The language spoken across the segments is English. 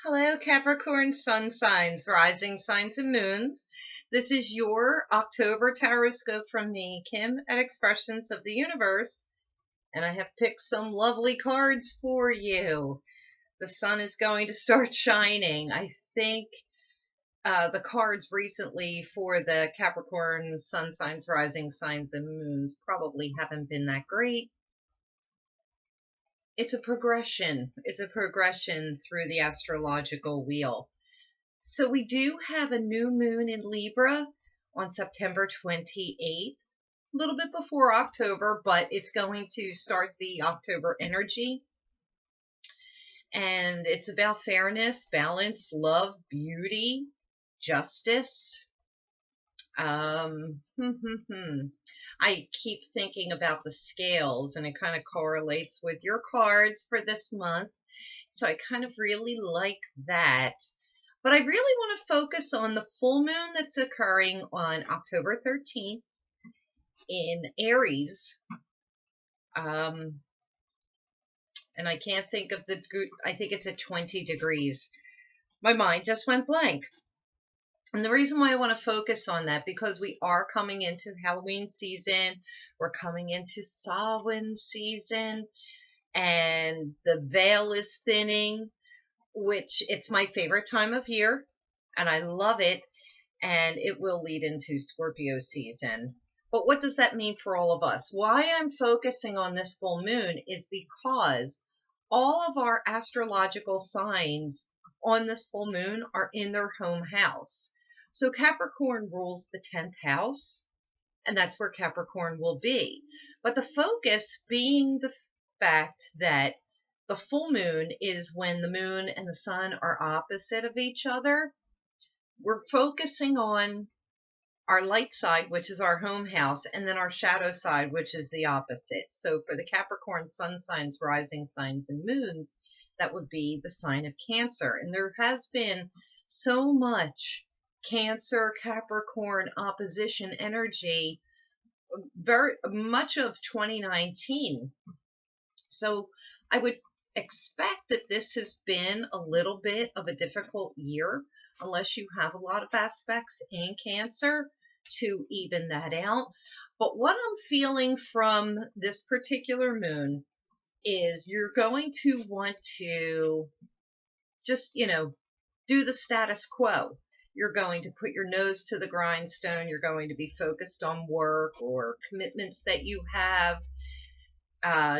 Hello, Capricorn sun signs, rising signs, and moons. This is your October Horoscope from me, Kim, at Expressions of the Universe, and I have picked some lovely cards for you. The sun is going to start shining. I think the cards recently for the Capricorn sun signs, rising signs, and moons probably haven't been that great. It's a progression. It's a progression through the astrological wheel. So we do have a new moon in Libra on September 28th, a little bit before October, but it's going to start the October energy. And it's about fairness, balance, love, beauty, justice. I keep thinking about the scales, and it kind of correlates with your cards for this month. So I kind of really like that. But I really want to focus on the full moon that's occurring on October 13th in Aries. And I can't think of I think it's at 20 degrees. My mind just went blank. And the reason why I want to focus on that, because we are coming into Halloween season, we're coming into Samhain season, and the veil is thinning, which it's my favorite time of year, and I love it, and it will lead into Scorpio season. But what does that mean for all of us? Why I'm focusing on this full moon is because all of our astrological signs on this full moon are in their home house. So Capricorn rules the 10th house, and that's where Capricorn will be. But the focus being the fact that the full moon is when the moon and the sun are opposite of each other. We're focusing on our light side, which is our home house, and then our shadow side, which is the opposite. So for the Capricorn sun signs, rising signs, and moons, that would be the sign of Cancer. And there has been so much Cancer, Capricorn opposition energy very much of 2019. So I would expect that this has been a little bit of a difficult year, unless you have a lot of aspects in Cancer to even that out. But what I'm feeling from this particular moon is you're going to want to just, do the status quo. You're going to put your nose to the grindstone. You're going to be focused on work or commitments that you have,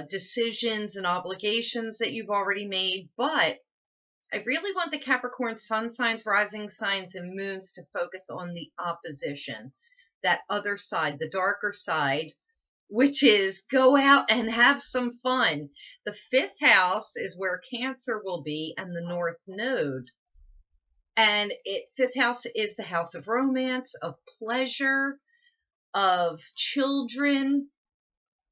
decisions and obligations that you've already made. But I really want the Capricorn sun signs, rising signs, and moons to focus on the opposition, that other side, the darker side, which is go out and have some fun. The 5th house is where Cancer will be, and the North Node. And 5th house is the house of romance, of pleasure, of children.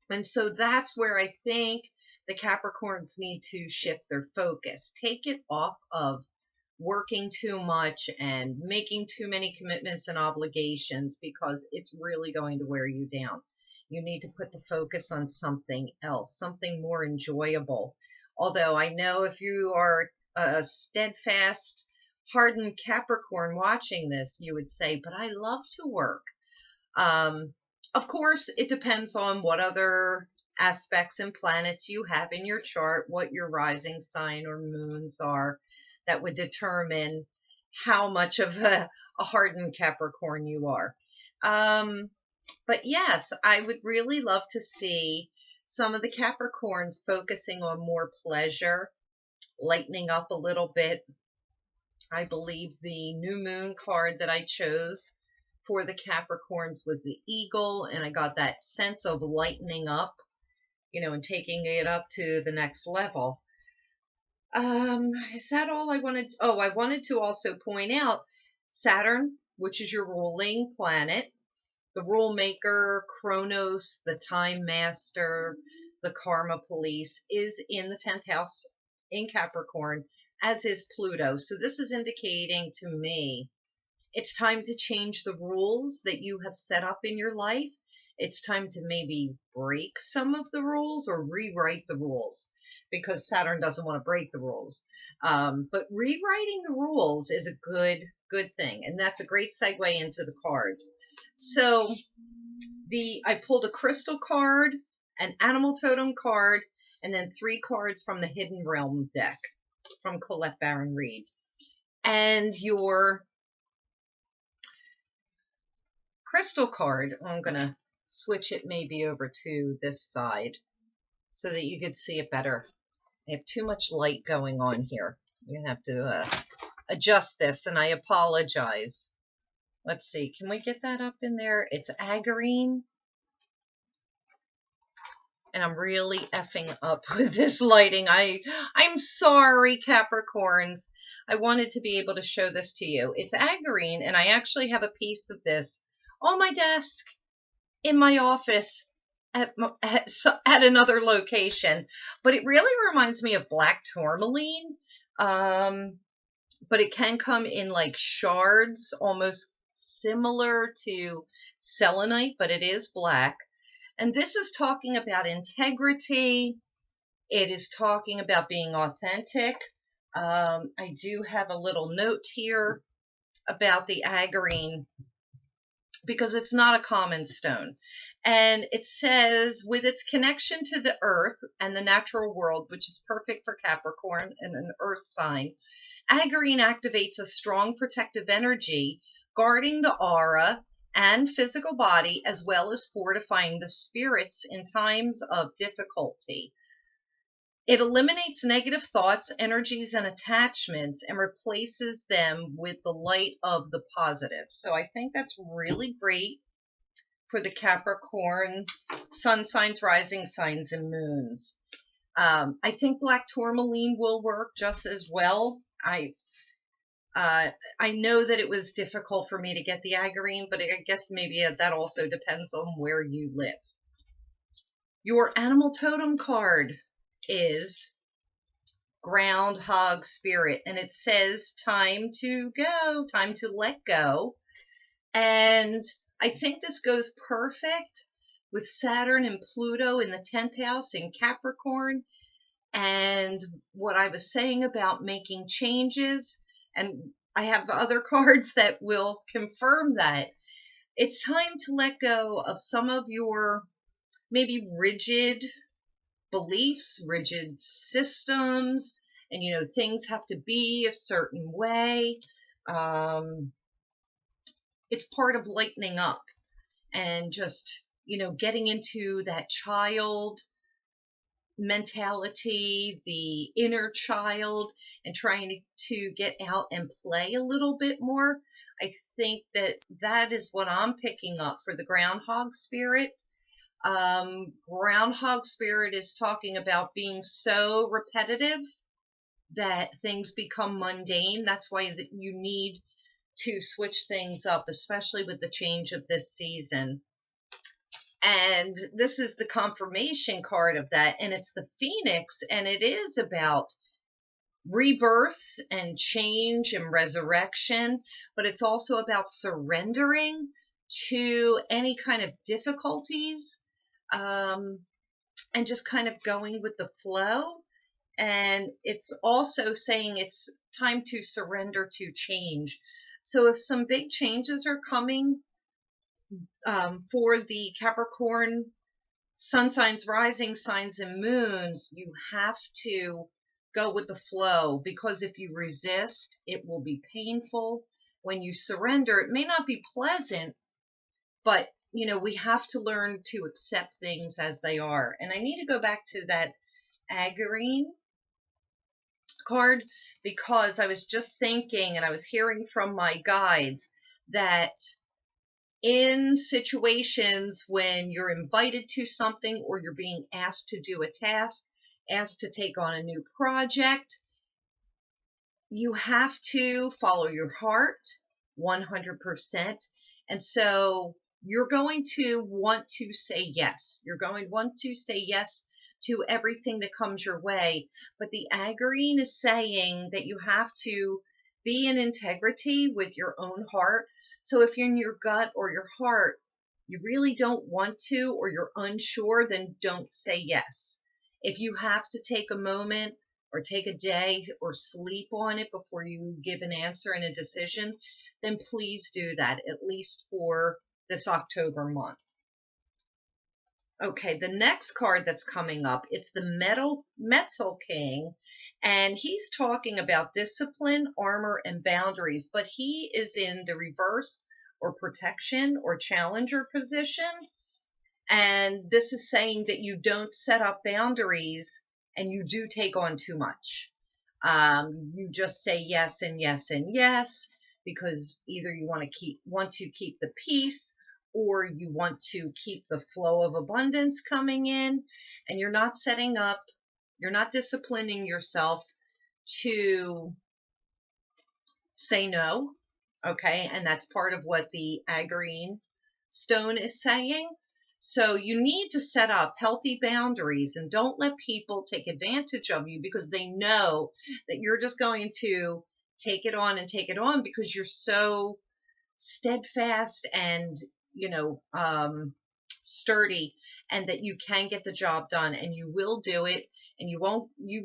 And so that's where I think the Capricorns need to shift their focus. Take it off of working too much and making too many commitments and obligations, because it's really going to wear you down. You need to put the focus on something else, something more enjoyable. Although I know if you are a steadfast, hardened Capricorn watching this, you would say, but I love to work. Of course, it depends on what other aspects and planets you have in your chart, what your rising sign or moons are, that would determine how much of a hardened Capricorn you are. But yes, I would really love to see some of the Capricorns focusing on more pleasure, lightening up a little bit. I believe the new moon card that I chose for the Capricorns was the Eagle, and I got that sense of lightening up, and taking it up to the next level. Is that all I wanted? Oh, I wanted to also point out Saturn, which is your ruling planet, the rule maker, Kronos, the time master, the karma police, is in the 10th house in Capricorn, as is Pluto. So this is indicating to me it's time to change the rules that you have set up in your life. It's time to maybe break some of the rules or rewrite the rules, because Saturn doesn't want to break the rules. But rewriting the rules is a good thing, and that's a great segue into the cards. So I pulled a crystal card, an animal totem card, and then 3 cards from the Hidden Realm deck from Colette Baron Reed. And your crystal card, I'm going to switch it maybe over to this side so that you could see it better. I have too much light going on here. You have to adjust this, and I apologize. Let's see. Can we get that up in there? It's Agrine. And I'm really effing up with this lighting. I'm sorry, Capricorns. I wanted to be able to show this to you. It's Agrine, and I actually have a piece of this on my desk in my office at another location. But it really reminds me of black tourmaline. But it can come in like shards, almost similar to selenite, but it is black. And this is talking about integrity. It is talking about being authentic. I do have a little note here about the Agrine because it's not a common stone. And it says, with its connection to the earth and the natural world, which is perfect for Capricorn and an earth sign, Agrine activates a strong protective energy, guarding the aura and physical body, as well as fortifying the spirits in times of difficulty. It eliminates negative thoughts, energies, and attachments and replaces them with the light of the positive. So I think that's really great for the Capricorn sun signs, rising signs, and moons. I think black tourmaline will work just as well. I know that it was difficult for me to get the Agrine, but I guess maybe that also depends on where you live. Your animal totem card is Groundhog Spirit, and it says time to go, time to let go. And I think this goes perfect with Saturn and Pluto in the 10th house in Capricorn. And what I was saying about making changes, and I have other cards that will confirm that. It's time to let go of some of your maybe rigid beliefs, rigid systems, and things have to be a certain way. It's part of lightening up and just, getting into that child mentality, the inner child, and trying to get out and play a little bit more. I think that is what I'm picking up for the Groundhog Spirit. Groundhog Spirit is talking about being so repetitive that things become mundane. That's why you need to switch things up, especially with the change of this season. And this is the confirmation card of that, and it's the Phoenix, and it is about rebirth and change and resurrection, but it's also about surrendering to any kind of difficulties, and just kind of going with the flow. And it's also saying it's time to surrender to change. So if some big changes are coming for the Capricorn sun signs, rising signs, and moons, you have to go with the flow, because if you resist, it will be painful. When you surrender, it may not be pleasant, but we have to learn to accept things as they are. And I need to go back to that Agrine card, because I was just thinking, and I was hearing from my guides, that in situations when you're invited to something, or you're being asked to do a task, asked to take on a new project, you have to follow your heart 100%. And so you're going to want to say yes. You're going to want to say yes to everything that comes your way. But the Agrine is saying that you have to be in integrity with your own heart. So if you're in your gut or your heart, you really don't want to, or you're unsure, then don't say yes. If you have to take a moment or take a day or sleep on it before you give an answer and a decision, then please do that, at least for this October month. Okay, the next card that's coming up, it's the Metal King, and he's talking about discipline, armor, and boundaries, but he is in the reverse or protection or challenger position. And this is saying that you don't set up boundaries and you do take on too much. You just say yes and yes and yes because either you want to keep the peace, or you want to keep the flow of abundance coming in, and you're not setting up, you're not disciplining yourself to say no. Okay, and that's part of what the agrine stone is saying. So you need to set up healthy boundaries and don't let people take advantage of you because they know that you're just going to take it on and take it on because you're so steadfast and, sturdy, and that you can get the job done and you will do it, and you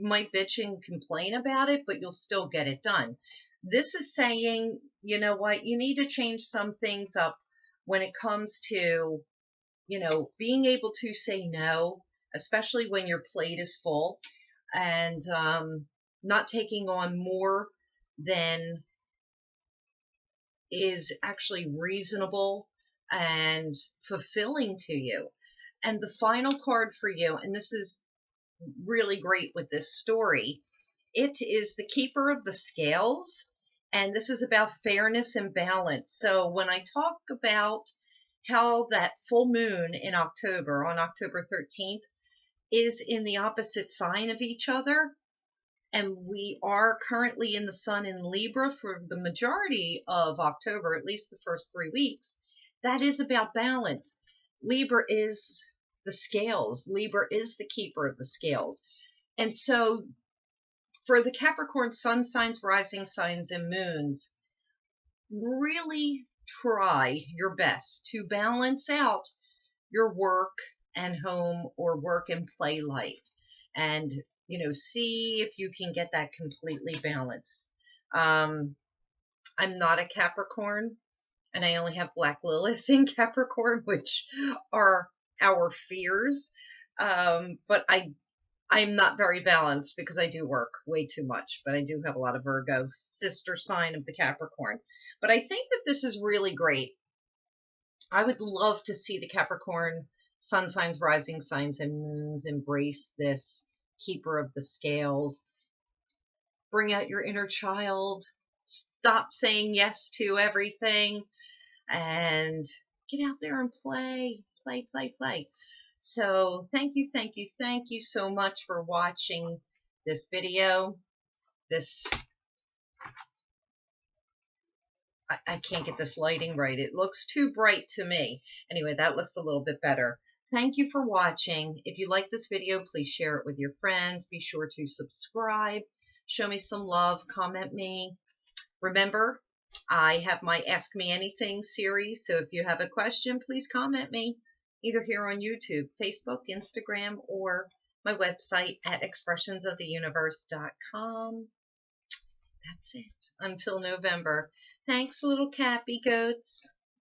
might bitch and complain about it, but you'll still get it done. This is saying, you know what, you need to change some things up when it comes to, being able to say no, especially when your plate is full, and not taking on more than is actually reasonable and fulfilling to you. And the final card for you, and this is really great with this story, it is the Keeper of the Scales, and this is about fairness and balance. So when I talk about how that full moon in October, on October 13th, is in the opposite sign of each other, and we are currently in the sun in Libra for the majority of October, at least the first 3 weeks, that is about balance. Libra is the scales. Libra is the keeper of the scales. And so for the Capricorn sun signs, rising signs, and moons, really try your best to balance out your work and home, or work and play life, and see if you can get that completely balanced. I'm not a Capricorn, and I only have Black Lilith in Capricorn, which are our fears. But I'm not very balanced because I do work way too much, but I do have a lot of Virgo, sister sign of the Capricorn. But I think that this is really great. I would love to see the Capricorn sun signs, rising signs, and moons embrace this Keeper of the Scales. Bring out your inner child. Stop saying yes to everything and get out there and play, play, play, play. So thank you, thank you, thank you so much for watching this video. I can't get this lighting right. It looks too bright to me. Anyway, that looks a little bit better. Thank you for watching. If you like this video, please share it with your friends. Be sure to subscribe. Show me some love. Comment me. Remember, I have my Ask Me Anything series, so if you have a question, please comment me, either here on YouTube, Facebook, Instagram, or my website at expressionsoftheuniverse.com. That's it. Until November. Thanks, little Cappy goats.